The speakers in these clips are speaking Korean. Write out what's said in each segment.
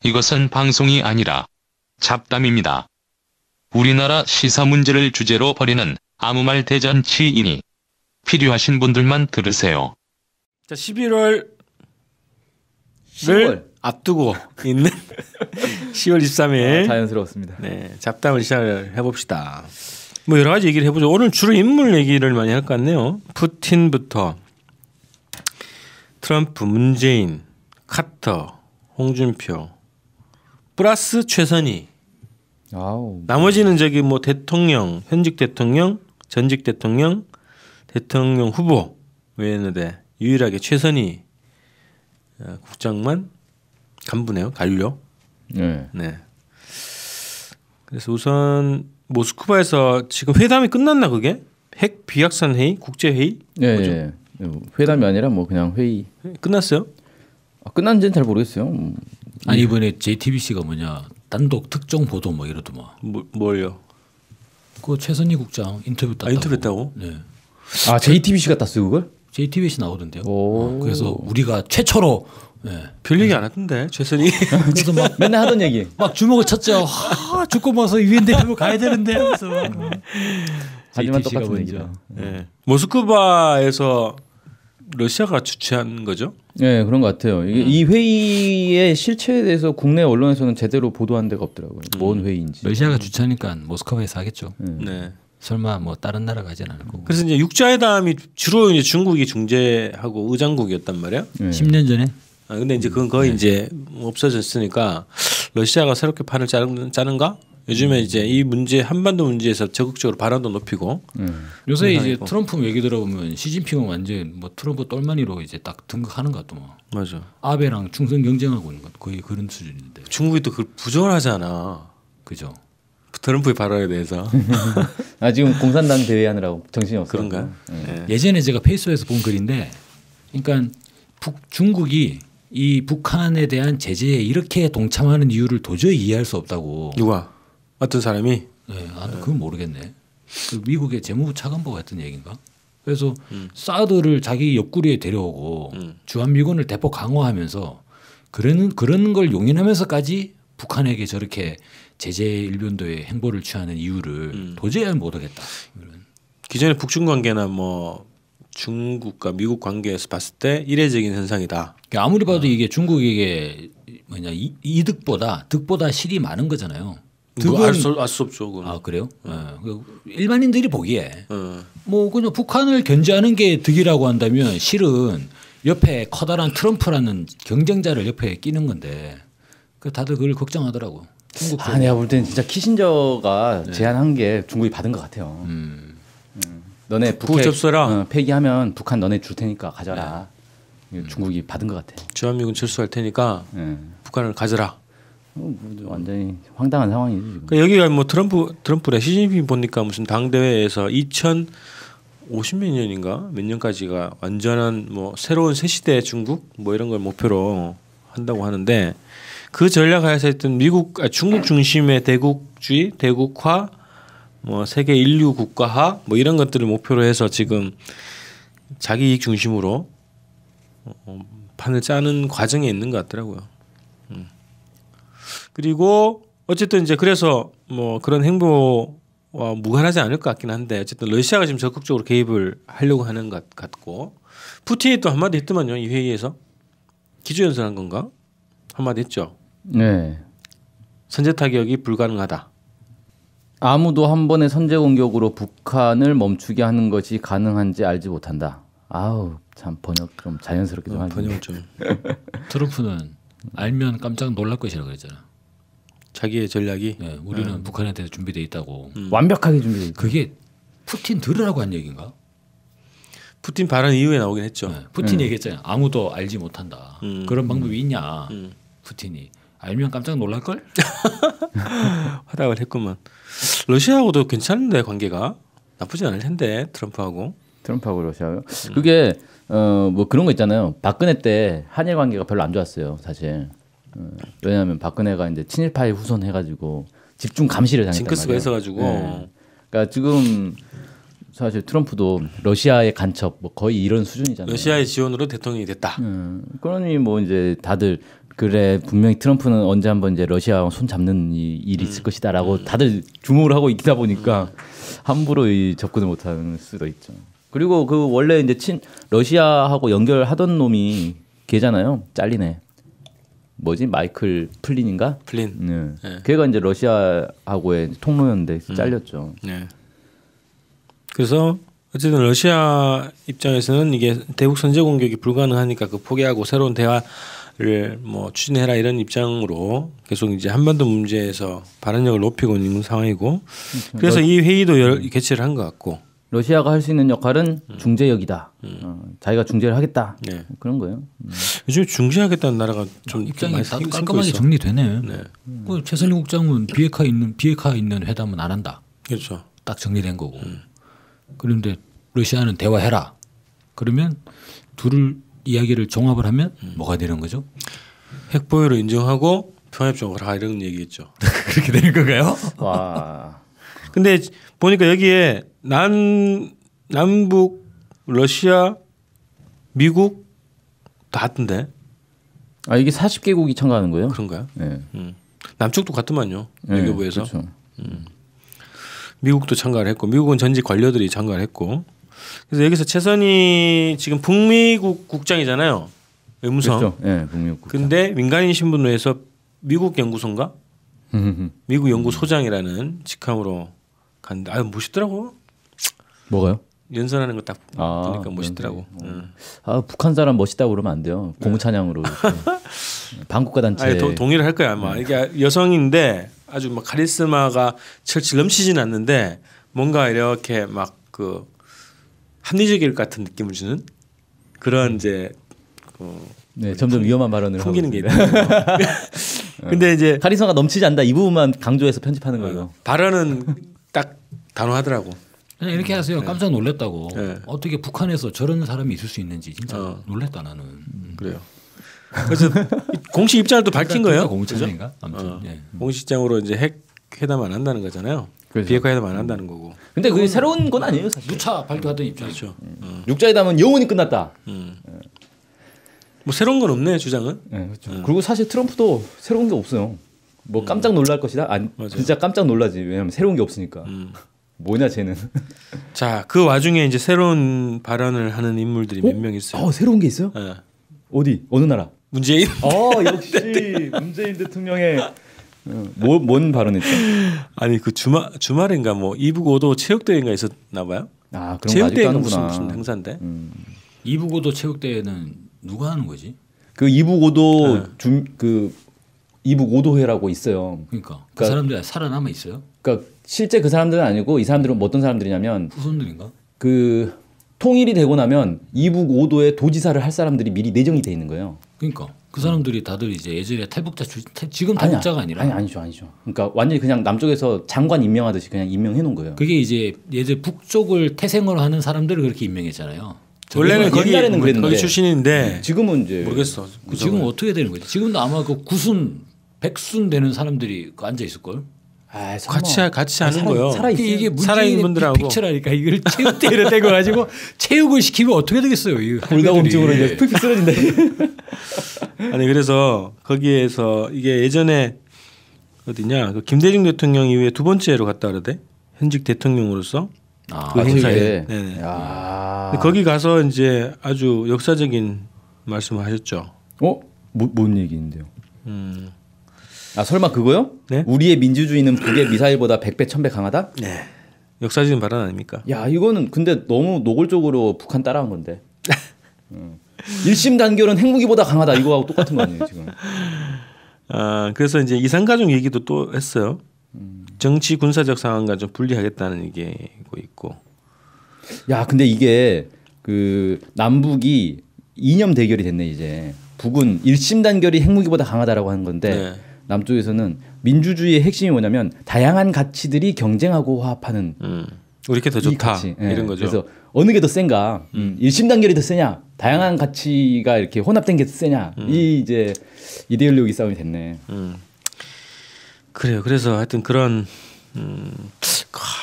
이것은 방송이 아니라 잡담입니다. 우리나라 시사 문제를 주제로 벌이는 아무 말 대잔치이니 필요하신 분들만 들으세요. 자, 11월 10월 앞두고 있는 10월 23일 자연스러웠습니다. 네, 잡담을 시작을 해봅시다. 뭐 여러 가지 얘기를 해보죠. 오늘 주로 인물 얘기를 많이 할 것 같네요. 푸틴부터 트럼프, 문재인, 카터, 홍준표 플러스 최선희. 아우. 나머지는 저기 뭐 대통령, 현직 대통령, 전직 대통령, 대통령 후보 외에는데 유일하게 최선희 국장만 간부네요. 관료. 네. 네. 그래서 우선 모스크바에서 지금 회담이 끝났나 그게? 핵 비확산 회의, 국제 회의? 네, 네. 회담이 아니라 뭐 그냥 회의. 끝났어요? 끝난지는 잘 모르겠어요. 아니 이번에 JTBC가 뭐냐 단독 특정 보도 뭐 이러더만. 뭘요? 그 최선희 국장 인터뷰 땄다고. 인터뷰했다고? 네. 아 JTBC가 땄어요 그걸? JTBC 나오던데요. 오. 그래서 우리가 최초로 별 얘기 안 하던데 최선희. 그래서 막 맨날 하던 얘기. 막 주먹을 쳤죠. 죽고 나서 유엔 대표 가야 되는데 하면서. 하지만 JTBC가 똑같은 먼저. 얘기죠. 네. 모스크바에서 러시아가 주최한 거죠? 네 그런 것 같아요. 이 회의의 실체에 대해서 국내 언론에서는 제대로 보도한 데가 없더라고요. 뭔 회의인지. 러시아가 주최하니까 모스크바에서 하겠죠. 네. 설마 뭐 다른 나라가 하진 않을 거고. 그래서 이제 육자회담이 주로 이제 중국이 중재하고 의장국이었단 말이에요. 네. 10년 전에. 근데 이제 그건 거의 이제 없어졌으니까 러시아가 새롭게 판을 짜는가? 요즘에 이제 이 문제 한반도 문제에서 적극적으로 발언도 높이고. 요새 이제 아니고. 트럼프 얘기 들어보면 시진핑은 완전 뭐 트럼프 똘마니로 이제 딱 등극하는 것 같더만. 맞아. 아베랑 충성 경쟁하고 있는 것 거의 그런 수준인데. 중국이 또 그걸 부정을 하잖아. 그죠. 트럼프의 발언에 대해서. 아 지금 공산당 대회하느라고 정신이 없어. 그런가? 네. 예전에 제가 페이스북에서 본 글인데, 그러니까 중국이 이 북한에 대한 제재에 이렇게 동참하는 이유를 도저히 이해할 수 없다고. 누가? 어떤 사람이? 네, 그건 모르겠네. 그 미국의 재무부 차관보가 했던 얘기인가? 그래서 사드를 자기 옆구리에 데려오고 주한미군을 대폭 강화하면서 그런 걸 용인하면서까지 북한에게 저렇게 제재 일변도의 행보를 취하는 이유를 도저히 모르겠다. 기존의 북중 관계나 뭐 중국과 미국 관계에서 봤을 때 이례적인 현상이다. 그러니까 아무리 봐도 이게 중국에게 뭐냐 득보다 실이 많은 거잖아요. 알 수 없죠. 그건. 아 그래요? 일반인들이 보기에 뭐 그냥 북한을 견제하는 게 득이라고 한다면 실은 옆에 커다란 트럼프라는 경쟁자를 옆에 끼는 건데 그 다들 그걸 걱정하더라고. 아 내가 볼 때는 진짜 키신저가 제안한 게 중국이 받은 것 같아요. 너네 북핵 접수라. 폐기하면 북한 너네 줄 테니까 가져라. 중국이 받은 것 같아. 주한미군 철수할 테니까 북한을 가져라. 완전히 황당한 상황이지 지금. 그러니까 여기가 뭐 트럼프래. 시진핑 보니까 무슨 당 대회에서 2050몇 년인가 몇 년까지가 완전한 뭐 새로운 새 시대 중국 뭐 이런 걸 목표로 한다고 하는데 그 전략하에서 했던 중국 중심의 대국주의, 대국화, 뭐 세계 인류 국가화 뭐 이런 것들을 목표로 해서 지금 자기 이익 중심으로 판을 짜는 과정에 있는 것 같더라고요. 그리고 어쨌든 이제 그래서 뭐 그런 행보와 무관하지 않을 것 같긴 한데 어쨌든 러시아가 지금 적극적으로 개입을 하려고 하는 것 같고 푸틴이 또 한마디 했더만요. 이 회의에서 기조연설한 건가? 한마디 했죠. 네. 선제 타격이 불가능하다. 아무도 한 번의 선제 공격으로 북한을 멈추게 하는 것이 가능한지 알지 못한다. 아우 참 번역 좀 자연스럽게 좀 하지. 번역 좀. 트럼프는 알면 깜짝 놀랄 것이라고 그랬잖아. 자기의 전략이. 네, 우리는 북한에 대해서 준비돼 있다고. 완벽하게 준비돼 있다. 그게 푸틴 들으라고 한 얘기인가? 푸틴 발언 이후에 나오긴 했죠. 네, 푸틴이 얘기했잖아요. 아무도 알지 못한다. 그런 방법이 있냐? 푸틴이 알면 깜짝 놀랄 걸? 화답을 했구만. 러시아하고도 괜찮은데 관계가 나쁘지 않을 텐데 트럼프하고. 트럼프하고 러시아요. 그게 뭐 그런 거 있잖아요. 박근혜 때 한일 관계가 별로 안 좋았어요, 사실. 왜냐하면 박근혜가 이제 친일파에 후손해가지고 집중 감시를 당했단 징크스가 말이에요. 있어가지고. 네. 그러니까 지금 사실 트럼프도 러시아의 간첩 뭐 거의 이런 수준이잖아요. 러시아의 지원으로 대통령이 됐다. 그러니 뭐 이제 다들 그래 분명히 트럼프는 언제 한번 이제 러시아와 손 잡는 일이 있을 것이다라고 다들 주목을 하고 있다 보니까 함부로 접근을 못하는 수도 있죠. 그리고 그 원래 이제 러시아하고 연결하던 놈이 걔잖아요. 잘리네. 뭐지 마이클 플린인가? 플린. 네. 네. 걔가 이제 러시아하고의 통로였는데 잘렸죠. 네. 그래서 어쨌든 러시아 입장에서는 이게 대북 선제 공격이 불가능하니까 그 포기하고 새로운 대화를 뭐 추진해라 이런 입장으로 계속 이제 한반도 문제에서 발언력을 높이고 있는 상황이고 그래서 이 회의도 개최를 한 것 같고 러시아가 할 수 있는 역할은 중재역이다. 자기가 중재를 하겠다. 네. 그런 거예요. 요즘 중재하겠다는 나라가 좀 입장이 많이 다 생기고 깔끔하게 있어. 정리되네. 네. 그 최선희 국장은 비핵화 있는 회담은 안 한다. 그렇죠. 딱 정리된 거고. 그런데 러시아는 대화해라. 그러면 둘을 이야기를 종합을 하면 뭐가 되는 거죠? 핵 보유를 인정하고 평화협정을 하 이런 얘기겠죠. 그렇게 되는 건가요? 와. 근데 보니까 여기에 남북 러시아 미국 다 같은데 아 이게 40개국이 참가하는 거예요? 그런가요? 네. 남쪽도 같더만요. 네, 외교부에서 그렇죠. 미국도 참가를 했고 미국은 전직 관료들이 참가를 했고 그래서 여기서 최선희 지금 북미국 국장이잖아요. 외무성. 그렇죠. 네, 북미국. 근데 민간인 신분으로 해서 미국 연구소인가? 미국 연구소장이라는 직함으로 갔는데 아유 멋있더라고. 뭐가요? 연설하는 거 딱 보니까 아, 멋있더라고. 아 북한 사람 멋있다고 그러면 안 돼요. 공찬양으로 반국가 단체. 아니, 동의를 할 거야 아마. 이게 여성인데 아주 막 카리스마가 철철 넘치진 않는데 뭔가 이렇게 막 그 합리적일 것 같은 느낌을 주는 그런 이제 네, 점점 위험한 발언을 풍기는 게 하고 있습니다. 있다. 근데 이제 카리스마가 넘치지 않다 이 부분만 강조해서 편집하는 거예요. 발언은 딱 단호하더라고. 그냥 이렇게 하세요. 깜짝 놀랐다고. 네. 어떻게 북한에서 저런 사람이 있을 수 있는지 진짜 놀랬다 나는. 그래요. 그래서 공식 입장을 또 밝힌 거예요. 공천인가? 아무튼. 예. 공식 입장으로 이제 핵 회담 안 한다는 거잖아요. 그렇죠. 비핵화 회담 안 한다는 거고. 근데 그게 새로운 건 아니에요, 사실. 누차 발표하던 입장이죠. 육자회담은 영원히 끝났다. 뭐 새로운 건 없네 주장은. 네, 그렇죠. 그리고 사실 트럼프도 새로운 게 없어요. 뭐 깜짝 놀랄 것이다. 아니, 맞아요. 진짜 깜짝 놀라지. 왜냐면 새로운 게 없으니까. 뭐냐 쟤는. 자, 그 와중에 이제 새로운 발언을 하는 인물들이 몇 명 있어요. 새로운 게 있어요? 예. 어디? 어느 나라? 문재인. 역시 문재인 대통령의 뭔 발언했죠? 아니 그 주말인가 뭐 이북5도 체육대회인가 있었나 봐요. 아 그런 거 아직도 체육대회가 하는구나. 무슨 행사인데. 이북고도 체육대회는 누가 하는 거지? 그 이북5도 그 이북5도회라고 있어요. 그러니까 그 그러니까- 사람들 살아남아 있어요? 그러니까 실제 그 사람들은 아니고 이 사람들은 뭐 어떤 사람들이냐면 후손들인가? 그 통일이 되고 나면 이북5도의 도지사를 할 사람들이 미리 내정이 돼 있는 거예요. 그러니까 그 사람들이 다들 이제 예전에 탈북자 지금 탈북자가 아니라 아니죠. 그러니까 완전히 그냥 남쪽에서 장관 임명하듯이 그냥 임명해 놓은 거예요. 그게 이제 예전 북쪽을 태생으로 하는 사람들을 그렇게 임명했잖아요. 원래는 거기 옛날에는 그랬는데. 거기 출신인데 지금은 이제 모르겠어. 지금 어떻게 되는 거지? 지금도 아마 그 구순 백순 되는 사람들이 앉아 있을 걸. 아, 설마. 같이 하는 거요. 살아 있어요. 이게 살아있는 문재인의 분들하고. 픽처라니까 이걸 체육대회를 떼고 가지고 체육을 시키면 어떻게 되겠어요? 이 골다공증으로 할배들이. 이제 픽픽 쓰러진다. 아니 그래서 거기에서 이게 예전에 어디냐 그 김대중 대통령 이후에 두 번째로 갔다 그러대 현직 대통령으로서 아, 그 행사에. 되게. 네네. 야. 근데 거기 가서 이제 아주 역사적인 말씀을 하셨죠. 뭔 얘기인데요? 아 설마 그거요? 네? 우리의 민주주의는 북의 미사일보다 100배 1000배 강하다? 네. 역사적인 발언 아닙니까? 야 이거는 근데 너무 노골적으로 북한 따라한 건데. 일심 단결은 핵무기보다 강하다 이거하고 똑같은 거 아니에요 지금? 아 그래서 이제 이산가족 얘기도 또 했어요. 정치 군사적 상황과 좀 분리하겠다는 얘기고 있고. 야 근데 이게 그 남북이 이념 대결이 됐네 이제. 북은 일심 단결이 핵무기보다 강하다라고 하는 건데 네. 남쪽에서는 민주주의의 핵심이 뭐냐면 다양한 가치들이 경쟁하고 화합하는 우리 게 더 이 좋다 가치. 이런 거죠. 그래서 어느 게 더 센가? 일심 단결이 더 세냐? 다양한 가치가 이렇게 혼합된 게 더 세냐? 이 이제 이데올로기 싸움이 됐네. 그래요. 그래서 하여튼 그런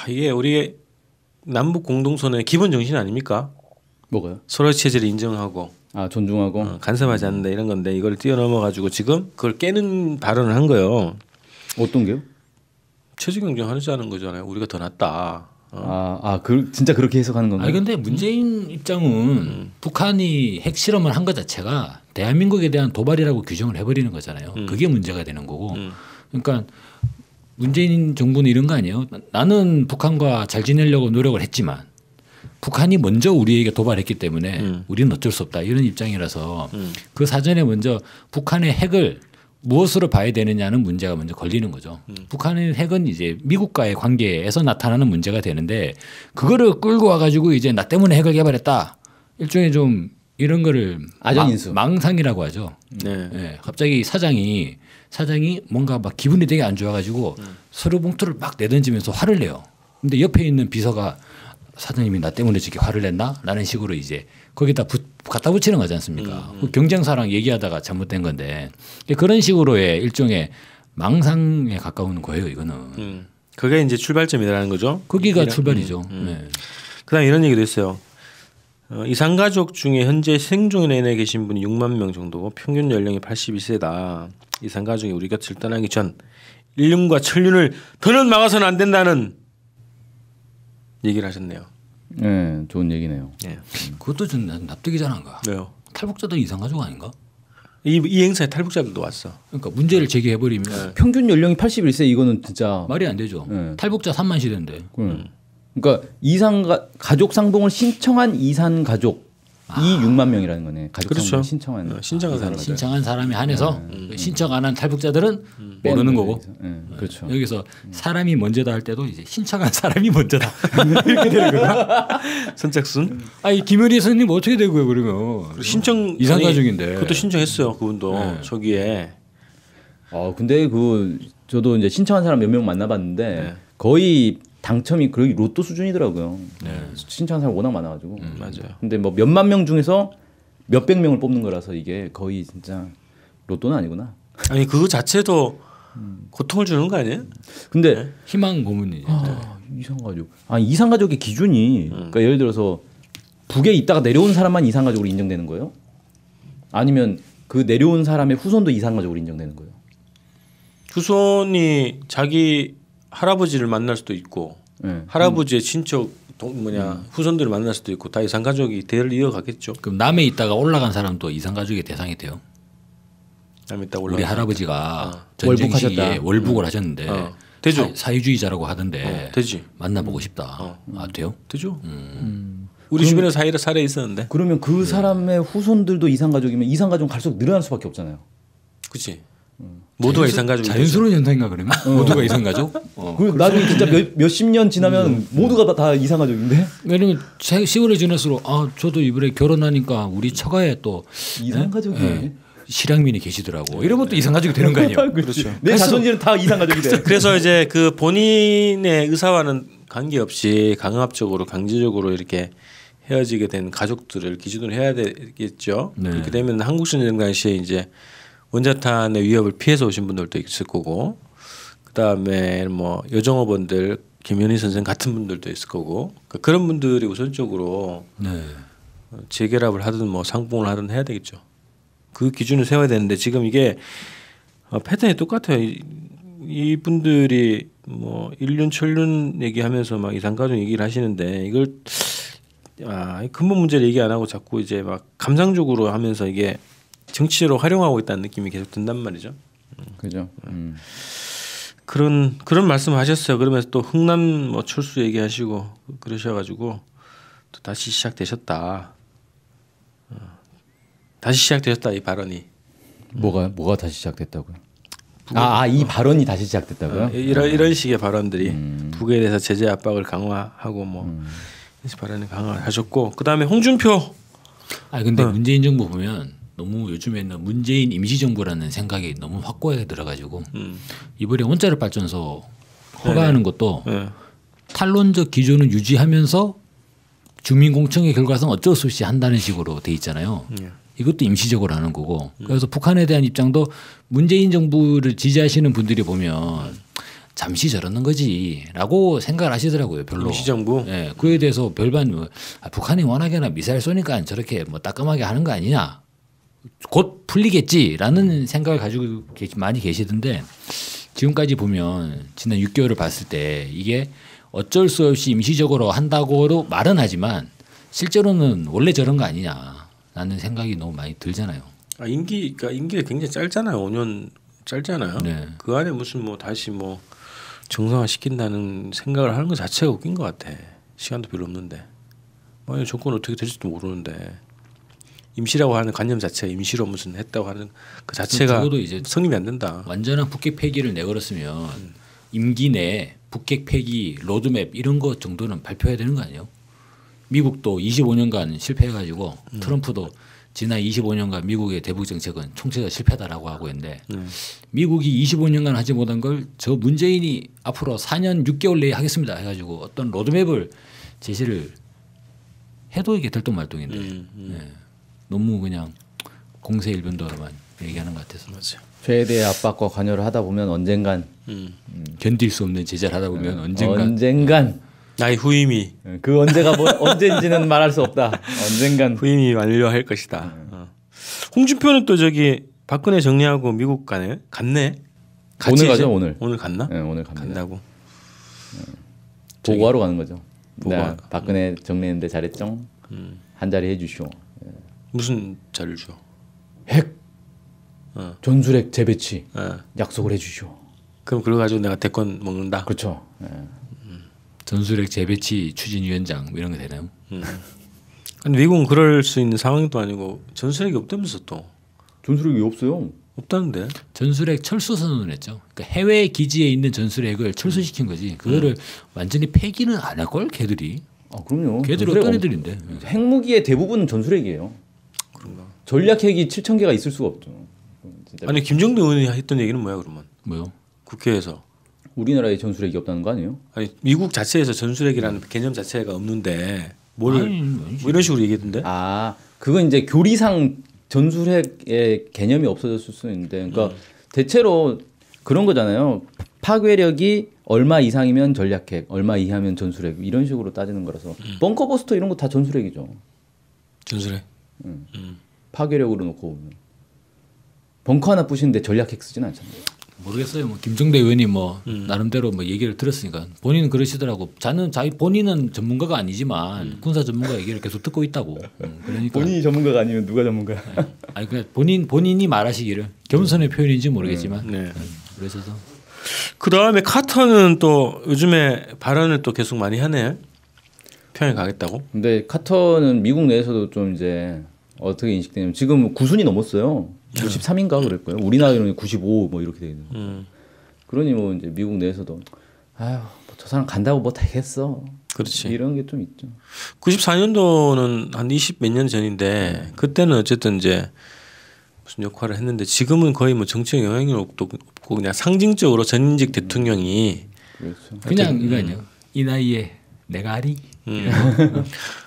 이게 우리 남북 공동선의 기본 정신 아닙니까? 뭐가요? 서로의 체제를 인정하고 아 존중하고 간섭하지 않는다 이런 건데 이걸 뛰어넘어 가지고 지금 그걸 깨는 발언을 한 거예요. 어떤 게요? 체제 경쟁하자는 거잖아요. 우리가 더 낫다. 진짜 그렇게 해석하는 건가요? 아니 근데 문재인 입장은 북한이 핵실험을 한 것 자체가 대한민국에 대한 도발이라고 규정을 해버리는 거잖아요. 그게 문제가 되는 거고. 그러니까 문재인 정부는 이런 거 아니에요. 나는 북한과 잘 지내려고 노력을 했지만 북한이 먼저 우리에게 도발했기 때문에 우리는 어쩔 수 없다 이런 입장이라서 그 사전에 먼저 북한의 핵을 무엇으로 봐야 되느냐는 문제가 먼저 걸리는 거죠. 북한의 핵은 이제 미국과의 관계에서 나타나는 문제가 되는데 그거를 끌고 와가지고 이제 나 때문에 핵을 개발했다. 일종의 좀 이런 거를 아전인수. 망상이라고 하죠. 네. 네. 갑자기 사장이 뭔가 막 기분이 되게 안 좋아가지고 서류 봉투를 막 내던지면서 화를 내요. 근데 옆에 있는 비서가 사장님이 나 때문에 저렇게 화를 냈나? 라는 식으로 이제 거기다 갖다 붙이는 거지 않습니까? 그 경쟁사랑 얘기하다가 잘못된 건데 그런 식으로의 일종의 망상에 가까운 거예요, 이거는. 그게 이제 출발점이라는 거죠. 거기가 출발이죠. 네. 그다음 이런 얘기도 있어요. 이산가족 중에 현재 생존에 계신 분이 6만 명 정도, 평균 연령이 82세다. 이산가족이 우리 곁을 떠나기 전 일륜과 천륜을 더는 막아서는 안 된다는 얘기를 하셨네요. 네, 좋은 얘기네요. 네. 그것도 좀 납득이 잘 안 가. 왜요? 탈북자들 이산가족 아닌가? 이 행사에 탈북자들도 왔어. 그러니까 문제를 제기해버리면 평균 연령이 81세 이거는 진짜 말이 안 되죠. 네. 탈북자 3만 시대인데. 그러니까 가족 상봉을 신청한 이산 가족이 6만 명이라는 거네. 가족 그렇죠. 상봉을 신청한 신청한 사람. 신청한 사람이 한해서 신청 안 한 탈북자들은 모르는 거고. 네, 그렇죠. 여기서 사람이 먼저다 할 때도 이제 신청한 사람이 먼저다 이렇게 되는 거야. 선착순. 아니 김현희 선생님 어떻게 되고요 그러면? 신청 이산가족인데. 그것도 신청했어요. 그분도 네. 저기에. 근데 저도 이제 신청한 사람 몇 명 만나봤는데 거의 당첨이 거의 로또 수준이더라고요. 신청한 사람 워낙 많아가지고. 맞아요. 근데 뭐 몇만 명 중에서 몇백 명을 뽑는 거라서 이게 거의 진짜 로또는 아니구나. 아니 그거 자체도 고통을 주는 거 아니에요? 근데 희망 고문이죠. 이산가족. 이산가족의 기준이 그러니까 예를 들어서 북에 있다가 내려온 사람만 이산가족으로 인정되는 거예요? 아니면 그 내려온 사람의 후손도 이산가족으로 인정되는 거예요? 후손이 자기 할아버지를 만날 수도 있고 네. 할아버지의 친척 후손들을 만날 수도 있고 다 이산가족이 대를 이어가겠죠. 그럼 남해 있다가 올라간 사람도 이산가족의 대상이 돼요. 남에 있다 우리 할아버지가 전쟁 월북하셨다. 시기에 월북을 하셨는데 되죠. 사회주의자라고 하던데 되지. 만나보고 싶다. 돼요? 되죠. 우리 주변에 사례 있었는데. 그러면 그 사람의 후손들도 이산가족이면 이산가족은 갈수록 늘어날 수밖에 없잖아요. 그렇지. 모두가 이산가족이 자연스러운 현상인가 그러면? 모두가 이산가족? 나중에 진짜 몇십 년 지나면 모두가 다 이산가족인데? 왜냐면 세월이 지날수록 저도 이번에 결혼하니까 우리 처가에 또 이산가족이 실향민이 계시더라고. 이러면 또 이산가족이 되는 거 아니에요? 그렇죠. 내 자손들은 다 이산가족이 돼. 그래서 이제 그 본인의 의사와는 관계없이 강압적으로 강제적으로 이렇게 헤어지게 된 가족들을 기준으로 해야 되겠죠. 네. 그렇게 되면 한국전쟁 당시에 이제 원자탄의 위협을 피해서 오신 분들도 있을 거고, 그 다음에 뭐 여정업원들 김현희 선생 같은 분들도 있을 거고, 그런 분들이 우선적으로 네. 재결합을 하든 뭐 상봉을 하든 해야 되겠죠. 그 기준을 세워야 되는데 지금 이게 패턴이 똑같아요. 이 분들이 뭐 일륜 천륜 얘기하면서 막 이산가족 얘기를 하시는데 이걸 근본 문제를 얘기 안 하고 자꾸 이제 막 감상적으로 하면서 이게 정치로 활용하고 있다는 느낌이 계속 든단 말이죠. 그죠. 그런 말씀하셨어요. 그러면서 또 흥남 뭐 철수 얘기하시고 그러셔가지고 또 다시 시작되셨다. 다시 시작되셨다 이 발언이. 뭐가 다시 시작됐다고요? 이 발언이 다시 시작됐다고요? 이런 식의 발언들이 북에 대해서 제재 압박을 강화하고 뭐 이런 발언을 강화하셨고 그 다음에 홍준표. 근데 문재인 정부 보면 너무 요즘에는 문재인 임시정부라는 생각이 너무 확고하게 들어가지고 이번에 원자력 발전소 허가하는 것도 탈론적 기조는 유지하면서 주민공청회 결과상 어쩔 수 없이 한다는 식으로 돼 있잖아요. 이것도 임시적으로 하는 거고 그래서 북한에 대한 입장도 문재인 정부를 지지하시는 분들이 보면 잠시 저러는 거지라고 생각을 하시더라고요. 별로. 임시정부. 예, 그에 대해서 별반 북한이 워낙에나 미사일 쏘니까 저렇게 뭐 따끔하게 하는 거 아니냐. 곧 풀리겠지라는 생각을 가지고 많이 계시던데 지금까지 보면 지난 6개월을 봤을 때 이게 어쩔 수 없이 임시적으로 한다고도 말은 하지만 실제로는 원래 저런 거 아니냐라는 생각이 너무 많이 들잖아요. 임기가 굉장히 짧잖아요. 5년 짧잖아요. 네. 그 안에 무슨 뭐 다시 뭐 정상화 시킨다는 생각을 하는 것 자체가 웃긴 것 같아. 시간도 별로 없는데. 만약 정권 어떻게 될지도 모르는데 임시라고 하는 관념 자체가 임시로 무슨 했다고 하는 그 자체가 적어도 이제 성립이 안 된다. 완전한 북핵 폐기를 내걸었으면 임기 내 북핵 폐기 로드맵 이런 것 정도는 발표해야 되는 거 아니에요? 미국도 25년간 실패해가지고 트럼프도 지난 25년간 미국의 대북 정책은 총체적 실패다라고 하고 있는데 미국이 25년간 하지 못한 걸 저 문재인이 앞으로 4년 6개월 내에 하겠습니다 해가지고 어떤 로드맵을 제시를 해도 이게 들똥말똥인데 네. 너무 그냥 공세일변도로만 얘기하는 것 같아서 맞아. 최대의 압박과 관여를 하다 보면 언젠간 견딜 수 없는 제재를 하다 보면 언젠간 나의 후임이 그 언제가 뭐 언제인지는 말할 수 없다. 언젠간 후임이 완료할 것이다. 홍준표는 또 저기 박근혜 정리하고 미국 갔네. 같이 오늘 이제? 가죠, 오늘. 오늘 갔나? 네, 오늘 갑니다. 간다고. 보고하러 가는 거죠. 보고하- 네, 박근혜 정리했는데 잘했죠. 한 자리 해주시오. 무슨 자료를 줘? 핵 전술핵 재배치 어. 약속을 해주시오. 그럼 그거 가지고 내가 대권 먹는다. 그렇죠. 네. 전술핵 재배치 추진위원장 뭐 이런 거 되나요? 근데 미국은 그럴 수 있는 상황도 아니고 전술핵이 없다면서 또 전술핵이 없어요. 없다는데. 전술핵 철수 선언을 했죠. 그러니까 해외 기지에 있는 전술핵을 철수시킨 거지. 그거를 완전히 폐기는 안 할 걸 걔들이. 아 그럼요. 걔들이 전술핵 어떤 없- 애들인데? 핵무기의 대부분은 전술핵이에요. 그런가. 전략핵이 7,000개가 있을 수가 없죠. 진짜 아니 김정대 의원이 했던 얘기는 뭐야 그러면? 뭐요? 국회에서. 우리나라에 전술핵이 없다는 거 아니에요? 아니 미국 자체에서 전술핵이라는 개념 자체가 없는데 뭘 아니, 뭐 이런 식으로 얘기했던데? 아 그건 이제 교리상 전술핵의 개념이 없어졌을 수 있는데, 그러니까 대체로 그런 거잖아요. 파괴력이 얼마 이상이면 전략핵, 얼마 이하면 전술핵 이런 식으로 따지는 거라서 벙커버스터 이런 거 다 전술핵이죠. 전술핵. 파괴력으로 놓고 보면 벙커 하나 부시는데 전략핵 쓰진 않잖아요. 모르겠어요. 뭐 김종대 의원이 뭐 나름대로 뭐 얘기를 들었으니까 본인은 그러시더라고. 본인은 전문가가 아니지만 군사 전문가 얘기를 계속 듣고 있다고. 그러니까 본인이 전문가가 아니면 누가 전문가야? 아니 그냥 본인이 말하시기를 겸손의 표현인지 모르겠지만 네. 그러셔서 그 다음에 카터는 또 요즘에 발언을 또 계속 많이 하네. 평양 가겠다고? 근데 카터는 미국 내에서도 좀 이제 어떻게 인식되냐면 지금 9순이 넘었어요. 93인가 그럴 거예요. 우리나라로는 95 뭐 이렇게 되거든요. 그러니 뭐 이제 미국 내에서도 아유 뭐 저 사람 간다고 뭐 되겠어. 그렇지. 이런 게 좀 있죠. 94년도는 한 20 몇 년 전인데 그때는 어쨌든 이제 무슨 역할을 했는데 지금은 거의 뭐 정치적 영향이 없고 그냥 상징적으로 전직 대통령이 그렇죠. 그냥 이거 아니에요. 이 나이에 내가 아리.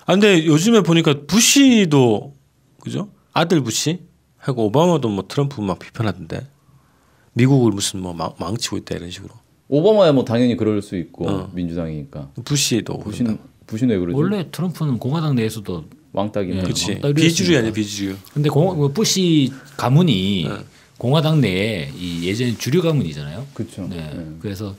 아 근데 요즘에 보니까 부시도 그죠? 아들 부시 하고 오바마도 뭐 트럼프 막 비판하던데 미국을 무슨 뭐 망치고 있다 이런 식으로. 오바마야 뭐 당연히 그럴 수 있고 민주당이니까. 부시도 그런다. 부시는 왜 그러지? 원래 트럼프는 공화당 내에서도 왕따기는. 예, 그렇지. 왕따리였으니까. 비주류 아니야 비주류. 근데 부시 가문이 공화당 내에 이 예전 주류 가문이잖아요. 그렇죠. 네. 그래서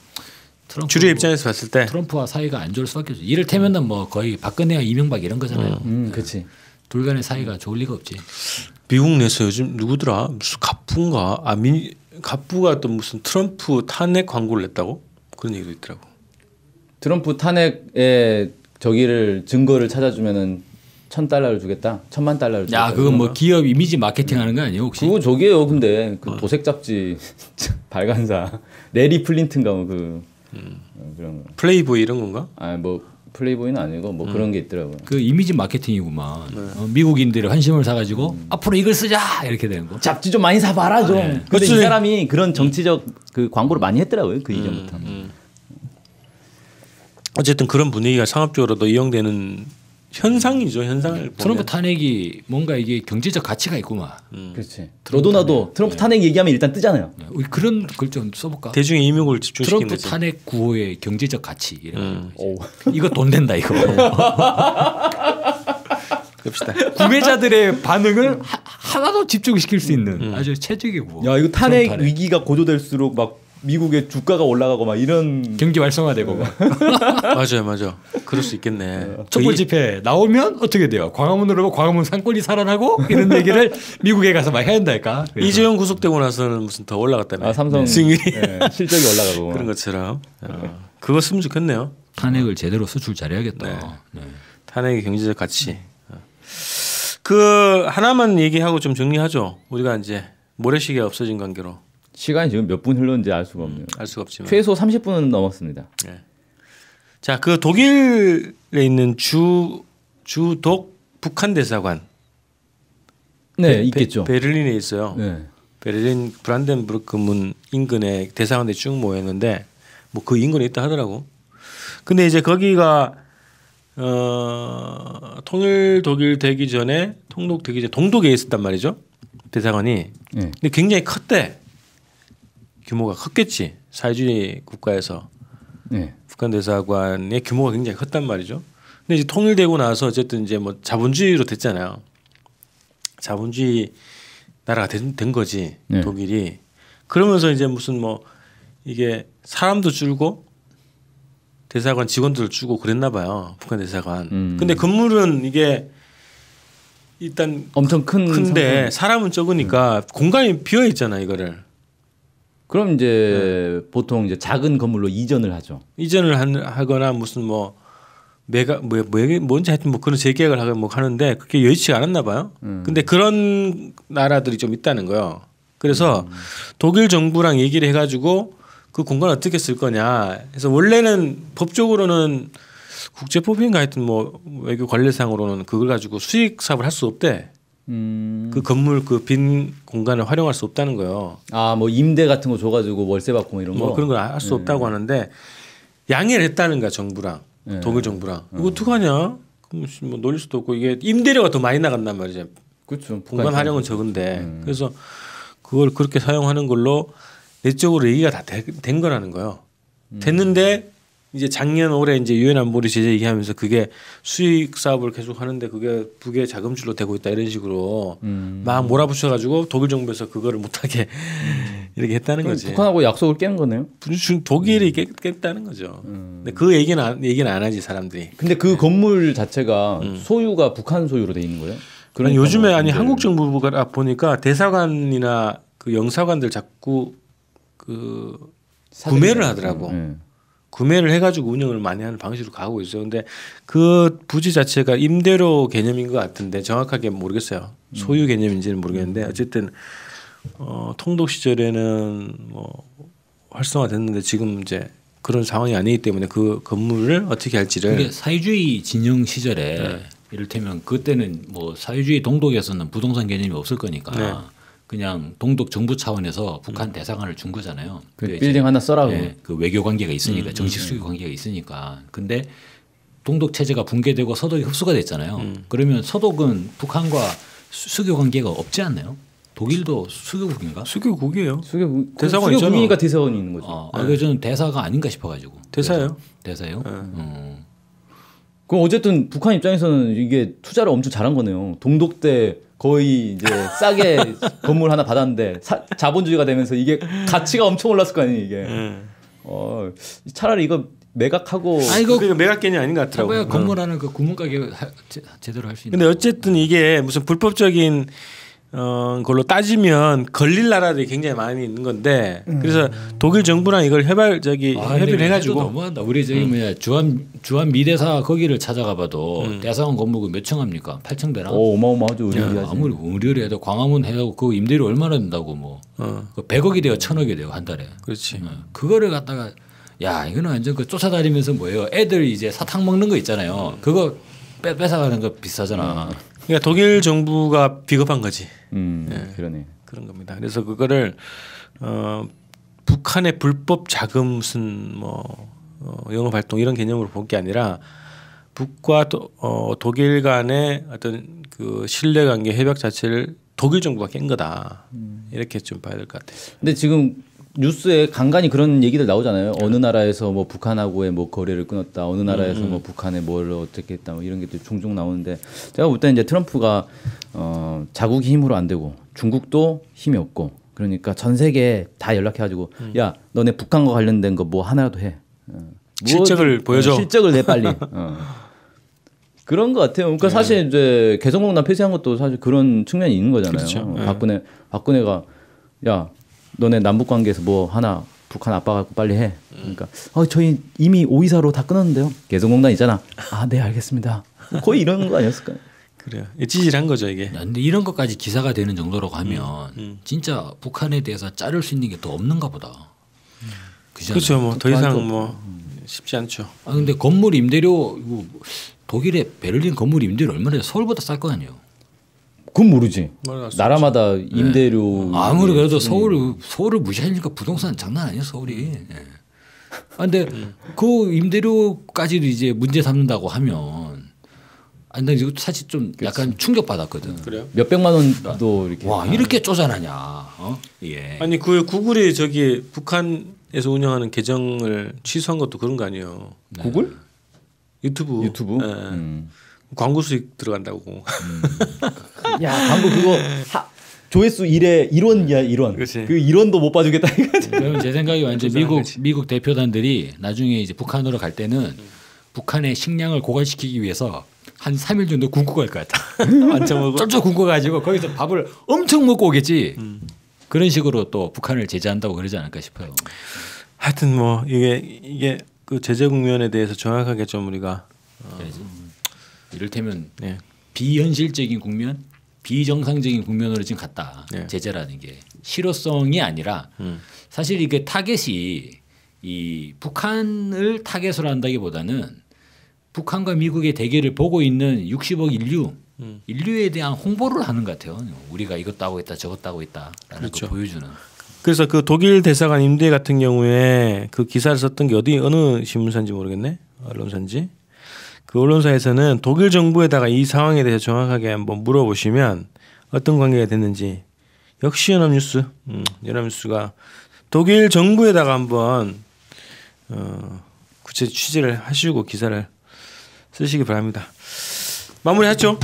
트럼프 주류 입장에서 봤을 때 트럼프와 사이가 안 좋을 수밖에 없죠. 이를테면은 뭐 거의 박근혜와 이명박 이런 거잖아요. 그렇지. 둘 간의 사이가 좋을 리가 없지. 미국 내에서 요즘 누구더라 무슨 갑부인가 갑부가 또 무슨 트럼프 탄핵 광고를 냈다고 그런 얘기도 있더라고. 트럼프 탄핵에 저기를 증거를 찾아주면은 $1,000 주겠다. $10,000 주겠다. 야, 그건 뭐 기업 이미지 마케팅 하는 거 아니에요, 혹시? 그거 저기예요. 근데 그 도색 잡지 발간사 레리 플린튼가 뭐 그런 거. 플레이보이 이런 건가? 뭐 플레이보이는 아니고 뭐 그런 게 있더라고요. 그 이미지 마케팅이구만. 미국인들의 환심을 사가지고 앞으로 이걸 쓰자 이렇게 되는 거. 잡지 좀 많이 사봐라 좀. 근데 그치. 이 사람이 그런 정치적 그 광고를 많이 했더라고요. 그 이전부터. 어쨌든 그런 분위기가 상업적으로도 이용되는 현상이죠. 현상을 트럼프 보면. 탄핵이 뭔가 이게 경제적 가치가 있구만. 그렇지. 너도 나도 트럼프 탄핵 얘기하면 일단 뜨잖아요. 우리 그런 글 좀 써볼까? 대중의 이목을 집중시키는 트럼프 거지. 탄핵 구호의 경제적 가치 이런 거. 오. 이거 돈 된다 이거. 그럽시다. 구매자들의 반응을 하나도 집중시킬 수 있는 아주 최적이고. 야 이거 탄핵 위기가 고조될수록 막 미국의 주가가 올라가고 막 이런 경기 활성화되고 막. 맞아. 그럴 수 있겠네. 촛불 집회 나오면 어떻게 돼요? 광화문으로 광화문 상권이 살아나고 이런 얘기를 미국에 가서 막 해야 한다니까. 그래서. 이재용 구속되고 나서는 무슨 더 올라갔다며. 삼성 승인이 네, 실적이 올라가고 그런 것처럼. 그거 쓰면 좋겠네요. 탄핵을 제대로 수출 잘해야겠다. 네. 탄핵의 경제적 가치. 그 하나만 얘기하고 좀 정리하죠. 우리가 이제 모래시계 없어진 관계로 시간이 지금 몇 분 흘렀는지 알 수가 없네요. 알 수가 없지만 최소 30분은 넘었습니다. 네. 자, 그 독일에 있는 주독 북한 대사관 네, 있겠죠. 베를린에 있어요. 네. 베를린 브란덴부르크 문 인근에 대사관들이 쭉 모였는데 뭐 그 인근에 있다 하더라고. 근데 이제 거기가 통일 독일 되기 전에 통독 되기 전에 동독에 있었단 말이죠. 대사관이. 네. 근데 굉장히 컸대. 규모가 컸겠지. 사회주의 국가에서 네. 북한 대사관의 규모가 굉장히 컸단 말이죠. 근데 이제 통일되고 나서 어쨌든 이제 뭐 자본주의로 됐잖아요. 자본주의 나라가 된 거지. 네. 독일이. 그러면서 이제 무슨 뭐 이게 사람도 줄고 대사관 직원들을 주고 그랬나 봐요. 북한 대사관. 근데 건물은 이게 일단 엄청 큰데 사람은 적으니까 공간이 비어 있잖아, 이거를. 그럼 이제 보통 이제 작은 건물로 이전을 하죠. 이전을 하거나 무슨 뭐 뭔지 하여튼 뭐 그런 재계약을 하거나 뭐 하는데 그게 여의치가 않았나 봐요. 근데 그런 나라들이 좀 있다는 거예요. 그래서 독일 정부랑 얘기를 해가지고 그 공간을 어떻게 쓸 거냐. 그래서 원래는 법적으로는 국제법인가 하여튼 뭐 외교 관례상으로는 그걸 가지고 수익 사업을 할 수 없대. 그 건물 그 빈 공간을 활용할 수 없다는 거예요. 아, 뭐 임대 같은 거 줘가지고 월세 받고 뭐 이런 거. 뭐 그런 걸 할 수 없다고 하는데 양해를 했다는 거야, 정부랑. 독일 정부랑. 이거 어떡하냐? 그럼 뭐 놀릴 수도 없고 이게 임대료가 더 많이 나간단 말이죠. 그렇죠. 공간 활용은 적은데. 그래서 그걸 그렇게 사용하는 걸로 내적으로 얘기가 다 된 거라는 거예요. 됐는데 이제 작년 올해 이제 유엔 안보리 제재 얘기하면서 그게 수익 사업을 계속 하는데 그게 북의 자금줄로 되고 있다 이런 식으로 막 몰아붙여가지고 독일 정부에서 그거를 못하게 이렇게 했다는 거지. 북한하고 약속을 깨는 거네요. 독일이 깼다는 거죠. 근데 그 얘기는 안 하지 사람들이. 근데 그 건물 자체가 소유가 북한 소유로 돼 있는 거예요? 그러니까 요즘에 아니 한국 정부가 보니까 대사관이나 그 영사관들 자꾸 그 구매를 하더라고. 구매를 해가지고 운영을 많이 하는 방식으로 가고 있어요. 근데 그 부지 자체가 임대료 개념인 것 같은데 정확하게 모르겠어요. 소유 개념인지는 모르겠는데 어쨌든 통독 시절에는 뭐 활성화됐는데 지금 이제 그런 상황이 아니기 때문에 그 건물을 어떻게 할지를. 그게 사회주의 진영 시절에 이를테면 그때는 뭐 사회주의 동독에서는 부동산 개념이 없을 거니까. 그냥 동독 정부 차원에서 북한 대사관을 준 거잖아요. 그 빌딩 하나 써라고. 그 외교 관계가 있으니까 정식 수교 관계가 있으니까. 근데 동독 체제가 붕괴되고 서독이 흡수가 됐잖아요. 그러면 서독은 북한과 수교 관계가 없지 않나요? 독일도 수교국인가? 수교국이에요. 대사관 있잖아. 수교국이니까 대사관이 있는 거죠. 그래서 저는 대사가 아닌가 싶어가지고. 대사예요. 대사요? 그럼 어쨌든 북한 입장에서는 이게 투자를 엄청 잘한 거네요. 동독 때 거의 이제 싸게 건물 하나 받았는데 자본주의가 되면서 이게 가치가 엄청 올랐을 거 아니에요 이게. 차라리 이거 매각하고. 이거 매각 개념이 아닌 것 더라고요. 건물하는 그 구멍가게 제대로 할 수 있는. 근데 어쨌든 이게 무슨 불법적인 걸로 따지면 걸릴 나라들이 굉장히 많이 있는 건데 그래서 독일 정부랑 이걸 협의를 해가지고. 너무한다. 우리 저기 뭐냐 주한 미대사 거기를 찾아가봐도 대사관 건물 몇 층 합니까? 8층 되나? 어마어마하죠. 아무리 의리해도 광화문 해도 그 임대료 얼마나 든다고 뭐 100억이 돼요, 1000억이 돼요 한 달에. 그렇지. 그거를 갖다가 야 이거는 완전 그 쫓아다니면서 뭐예요? 애들 이제 사탕 먹는 거 있잖아요. 그거 뺏어가는 거 비싸잖아. 그러니까 독일 정부가 비겁한 거지. 그러네. 그런 겁니다. 그래서 그거를 북한의 불법 자금 무슨 뭐 영업 활동 이런 개념으로 볼 게 아니라 북과 독일 간의 어떤 그 신뢰관계 협약 자체를 독일 정부가 깬 거다. 이렇게 좀 봐야 될 것 같아요. 근데 지금 뉴스에 간간히 그런 얘기들 나오잖아요. 어느 나라에서 뭐 북한하고의 뭐 거래를 끊었다. 어느 나라에서 뭐 북한에 뭘 어떻게 했다. 뭐 이런 게 또 종종 나오는데 제가 볼 때는 이제 트럼프가 자국이 힘으로 안 되고 중국도 힘이 없고 그러니까 전 세계 다 연락해가지고 야 너네 북한과 관련된 거 뭐 하나라도 해. 실적을 보여줘. 실적을 내 빨리. 그런 것 같아요. 그러니까 사실 이제 개성공단 폐쇄한 것도 사실 그런 측면이 있는 거잖아요. 그렇죠. 박근혜가 야 너네 남북 관계에서 뭐 하나 북한 압박하고 빨리 해. 그러니까 저희 이미 524로 다 끊었는데요. 개성공단 있잖아. 아, 네 알겠습니다. 거의 이런 거 아니었을까요? 그래요. 찌질한 거죠 이게. 야, 근데 이런 것까지 기사가 되는 정도라고 하면 진짜 북한에 대해서 자를 수 있는 게 더 없는가 보다. 그렇죠. 뭐 더 이상 뭐 쉽지 않죠. 아 근데 건물 임대료 이거 독일의 베를린 건물 임대료 얼마나 서울보다 쌀 거 아니에요. 그건 모르지. 몰랐어. 나라마다 임대료 아무리 그래도 서울을 무시하니까 부동산 장난 아니야 서울이. 아 근데 그 임대료까지도 이제 문제 삼는다고 하면 아니 나 이거 사실 좀 약간 충격 받았거든. 그래요? 몇 백만 원도 이렇게. 와 이렇게 쪼잔하냐. 예. 아니 그 구글이 저기 북한에서 운영하는 계정을 취소한 것도 그런 거 아니에요. 구글? 유튜브. 예. 광고 수익 들어간다고. 야 방금 그거 조회수 1에 1원이야 1원. 그치. 그 1원도 못 봐주겠다 이거지. 그러면 제 생각이 완전 미국 대표단들이 나중에 이제 북한으로 갈 때는 북한의 식량을 고갈시키기 위해서 한 3일 정도 굶고 갈 것 같아. 완전 먹어. 쫄쫄 굶고 가지고 거기서 밥을 엄청 먹고 오겠지. 그런 식으로 또 북한을 제재한다고 그러지 않을까 싶어요. 하여튼 뭐 이게 그 제재 국면에 대해서 정확하게 좀 우리가 이를테면 네. 비현실적인 국면, 비정상적인 국면으로 지금 갔다. 네. 제재라는 게 실효성이 아니라 사실 이게 타겟이 이 북한을 타겟으로 한다기보다는 북한과 미국의 대결을 보고 있는 60억 인류에 대한 홍보를 하는 것 같아요. 우리가 이것도 하고 있다, 저것도 하고 있다라는 그렇죠. 걸 보여주는. 그래서 그 독일 대사관 임대 같은 경우에 그 기사를 썼던 게 어느 신문사인지 모르겠네. 언론사인지. 그 언론사에서는 독일 정부에다가 이 상황에 대해서 정확하게 한번 물어보시면 어떤 관계가 됐는지 역시 연합뉴스, 연합뉴스가 독일 정부에다가 한번 구체 취재를 하시고 기사를 쓰시기 바랍니다. 마무리하죠.